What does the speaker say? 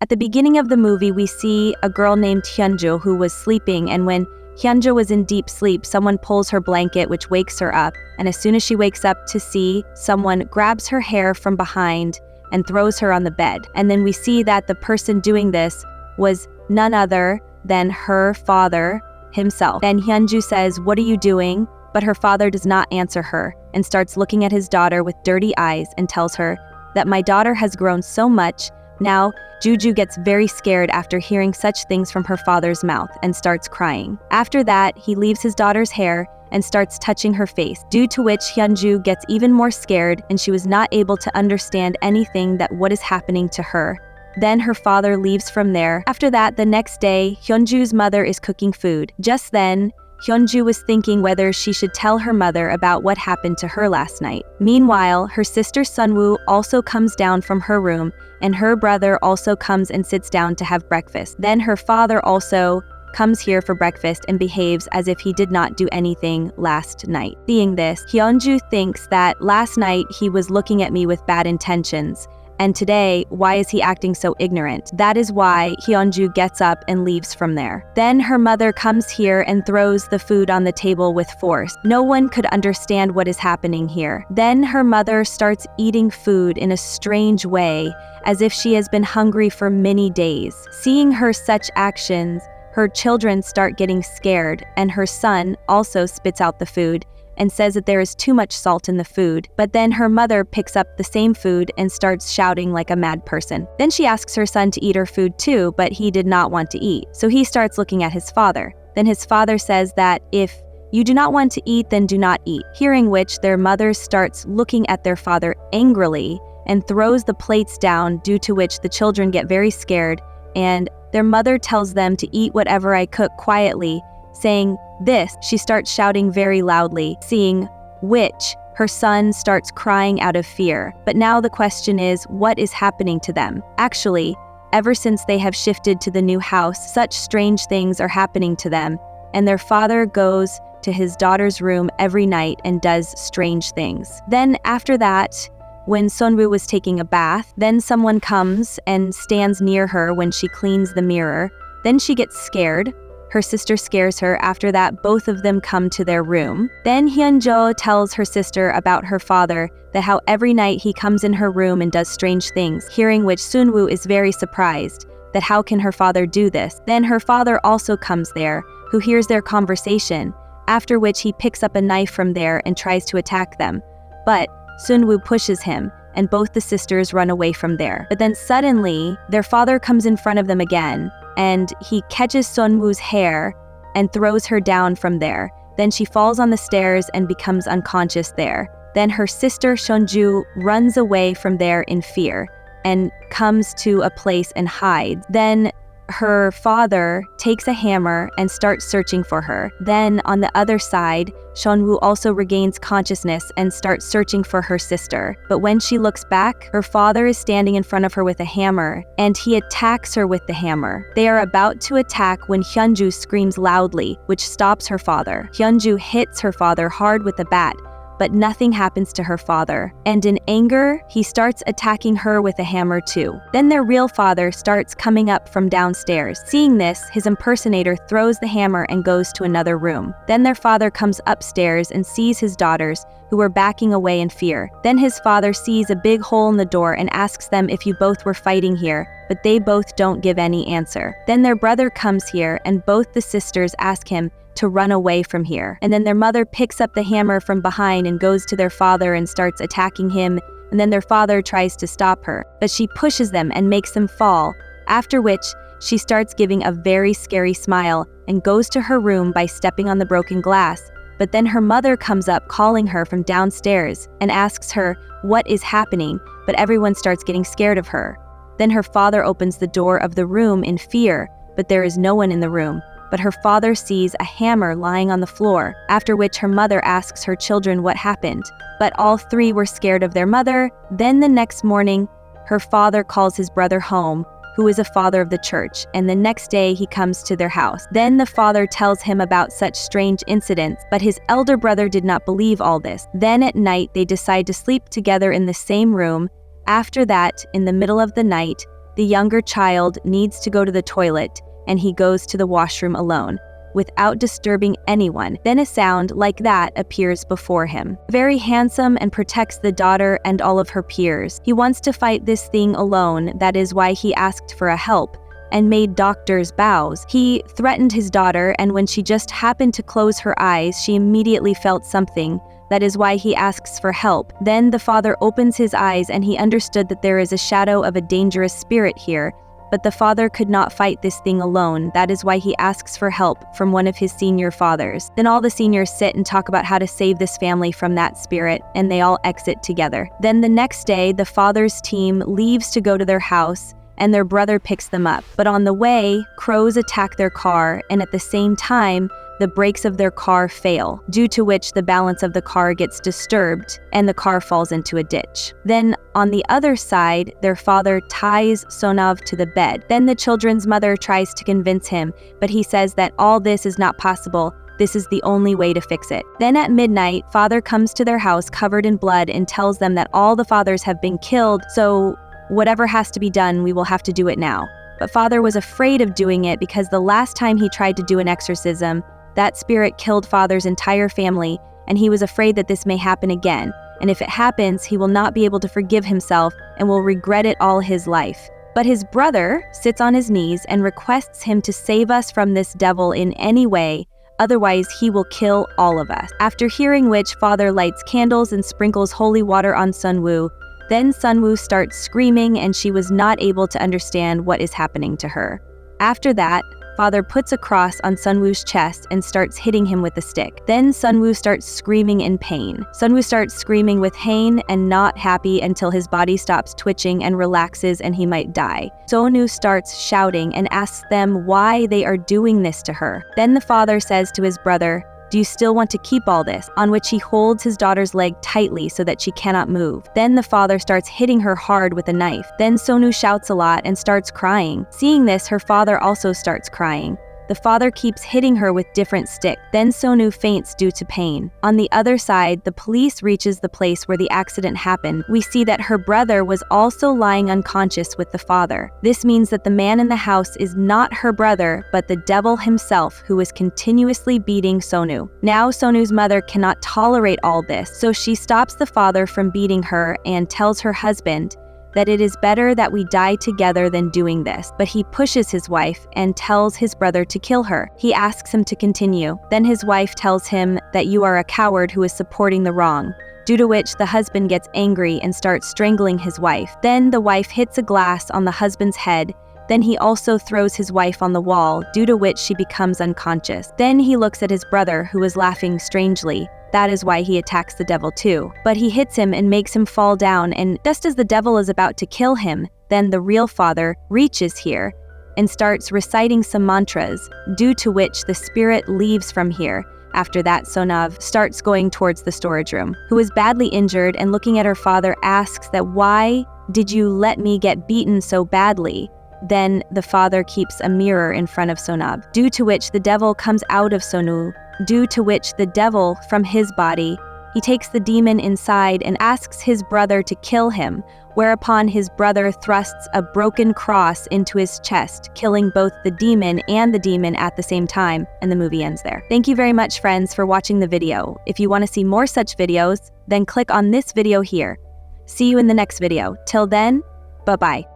At the beginning of the movie, we see a girl named Hyunjo who was sleeping, and when Hyunjo was in deep sleep, someone pulls her blanket, which wakes her up, and as soon as she wakes up to see, someone grabs her hair from behind and throws her on the bed. And then we see that the person doing this was none other than her father himself. Then Hyunju says, "What are you doing?" But her father does not answer her and starts looking at his daughter with dirty eyes and tells her that my daughter has grown so much. Now, Juju gets very scared after hearing such things from her father's mouth and starts crying. After that, he leaves his daughter's hair and starts touching her face, due to which Hyunju gets even more scared and she was not able to understand anything that what is happening to her. Then her father leaves from there. After that, the next day, Hyunju's mother is cooking food. Just then, Hyunju was thinking whether she should tell her mother about what happened to her last night. Meanwhile, her sister Sunwoo also comes down from her room, and her brother also comes and sits down to have breakfast. Then her father also comes here for breakfast and behaves as if he did not do anything last night. Seeing this, Hyunju thinks that last night he was looking at me with bad intentions, and today, why is he acting so ignorant? That is why Hyunju gets up and leaves from there. Then her mother comes here and throws the food on the table with force. No one could understand what is happening here. Then her mother starts eating food in a strange way, as if she has been hungry for many days. Seeing her such actions, her children start getting scared, and her son also spits out the food and says that there is too much salt in the food. But then her mother picks up the same food and starts shouting like a mad person. Then she asks her son to eat her food too, but he did not want to eat. So he starts looking at his father. Then his father says that if you do not want to eat, then do not eat. Hearing which, their mother starts looking at their father angrily and throws the plates down, due to which the children get very scared, and their mother tells them to eat whatever I cook quietly. Saying this, she starts shouting very loudly, seeing which her son starts crying out of fear. But now the question is, what is happening to them? Actually, ever since they have shifted to the new house, such strange things are happening to them, and their father goes to his daughter's room every night and does strange things. Then after that, when Sunwoo was taking a bath, then someone comes and stands near her when she cleans the mirror. Then she gets scared. Her sister scares her. After that, both of them come to their room. Then Hyunjo tells her sister about her father, that how every night he comes in her room and does strange things, hearing which Sunwoo is very surprised, that how can her father do this? Then her father also comes there, who hears their conversation, after which he picks up a knife from there and tries to attack them. But Sunwoo pushes him, and both the sisters run away from there. But then suddenly, their father comes in front of them again, and he catches Sunwoo's hair and throws her down from there. Then she falls on the stairs and becomes unconscious there. Then her sister Sunju runs away from there in fear and comes to a place and hides. Then her father takes a hammer and starts searching for her. Then on the other side, Sunwoo also regains consciousness and starts searching for her sister. But when she looks back, her father is standing in front of her with a hammer, and he attacks her with the hammer. They are about to attack when Hyunju screams loudly, which stops her father. Hyunju hits her father hard with a bat, but nothing happens to her father. And in anger, he starts attacking her with a hammer too. Then their real father starts coming up from downstairs. Seeing this, his impersonator throws the hammer and goes to another room. Then their father comes upstairs and sees his daughters, who were backing away in fear. Then his father sees a big hole in the door and asks them if you both were fighting here, but they both don't give any answer. Then their brother comes here, and both the sisters ask him to run away from here. And then their mother picks up the hammer from behind and goes to their father and starts attacking him, and then their father tries to stop her, but she pushes them and makes them fall, after which she starts giving a very scary smile and goes to her room by stepping on the broken glass. But then her mother comes up calling her from downstairs and asks her what is happening, but everyone starts getting scared of her. Then her father opens the door of the room in fear, but there is no one in the room. But her father sees a hammer lying on the floor, after which her mother asks her children what happened. But all three were scared of their mother. Then the next morning, her father calls his brother home, who is a father of the church, and the next day he comes to their house. Then the father tells him about such strange incidents, but his elder brother did not believe all this. Then at night they decide to sleep together in the same room. After that, in the middle of the night, the younger child needs to go to the toilet, and he goes to the washroom alone, without disturbing anyone. Then a sound like that appears before him. Very handsome and protects the daughter and all of her peers. He wants to fight this thing alone, that is why he asked for a help and made doctor's bows. He threatened his daughter, and when she just happened to close her eyes, she immediately felt something. That is why he asks for help. Then the father opens his eyes, and he understood that there is a shadow of a dangerous spirit here, but the father could not fight this thing alone. That is why he asks for help from one of his senior fathers. Then all the seniors sit and talk about how to save this family from that spirit, and they all exit together. Then the next day, the father's team leaves to go to their house, and their brother picks them up. But on the way, crows attack their car, and at the same time, the brakes of their car fail, due to which the balance of the car gets disturbed and the car falls into a ditch. Then, on the other side, their father ties Sonov to the bed. Then the children's mother tries to convince him, but he says that all this is not possible. This is the only way to fix it. Then at midnight, father comes to their house covered in blood and tells them that all the fathers have been killed, so whatever has to be done, we will have to do it now. But father was afraid of doing it because the last time he tried to do an exorcism, that spirit killed father's entire family, and he was afraid that this may happen again. And if it happens, he will not be able to forgive himself and will regret it all his life. But his brother sits on his knees and requests him to save us from this devil in any way, otherwise he will kill all of us. After hearing which, father lights candles and sprinkles holy water on Sunwoo. Then Sunwoo starts screaming, and she was not able to understand what is happening to her. After that, father puts a cross on Sunwoo's chest and starts hitting him with a stick. Then Sunwoo starts screaming in pain. Sunwoo starts screaming with pain and not happy until his body stops twitching and relaxes and he might die. Sonu starts shouting and asks them why they are doing this to her. Then the father says to his brother, "Do you still want to keep all this?" On which he holds his daughter's leg tightly so that she cannot move. Then the father starts hitting her hard with a knife. Then Sonu shouts a lot and starts crying. Seeing this, her father also starts crying. The father keeps hitting her with different sticks. Then Sonu faints due to pain. On the other side, the police reaches the place where the accident happened. We see that her brother was also lying unconscious with the father. This means that the man in the house is not her brother, but the devil himself, who is continuously beating Sonu. Now Sonu's mother cannot tolerate all this, so she stops the father from beating her and tells her husband that it is better that we die together than doing this. But he pushes his wife and tells his brother to kill her. He asks him to continue. Then his wife tells him that you are a coward who is supporting the wrong, due to which the husband gets angry and starts strangling his wife. Then the wife hits a glass on the husband's head. Then he also throws his wife on the wall, due to which she becomes unconscious. Then he looks at his brother, who is laughing strangely. That is why he attacks the devil too. But he hits him and makes him fall down, and just as the devil is about to kill him, then the real father reaches here and starts reciting some mantras, due to which the spirit leaves from here. After that, Sonov starts going towards the storage room, who is badly injured, and looking at her father asks that why did you let me get beaten so badly? Then the father keeps a mirror in front of Sonov, due to which the devil comes out of Sonu, due to which the devil from his body, he takes the demon inside and asks his brother to kill him, whereupon his brother thrusts a broken cross into his chest, killing both the demon and the demon at the same time, and the movie ends there. Thank you very much, friends, for watching the video. If you want to see more such videos, then click on this video here. See you in the next video. Till then, bye-bye.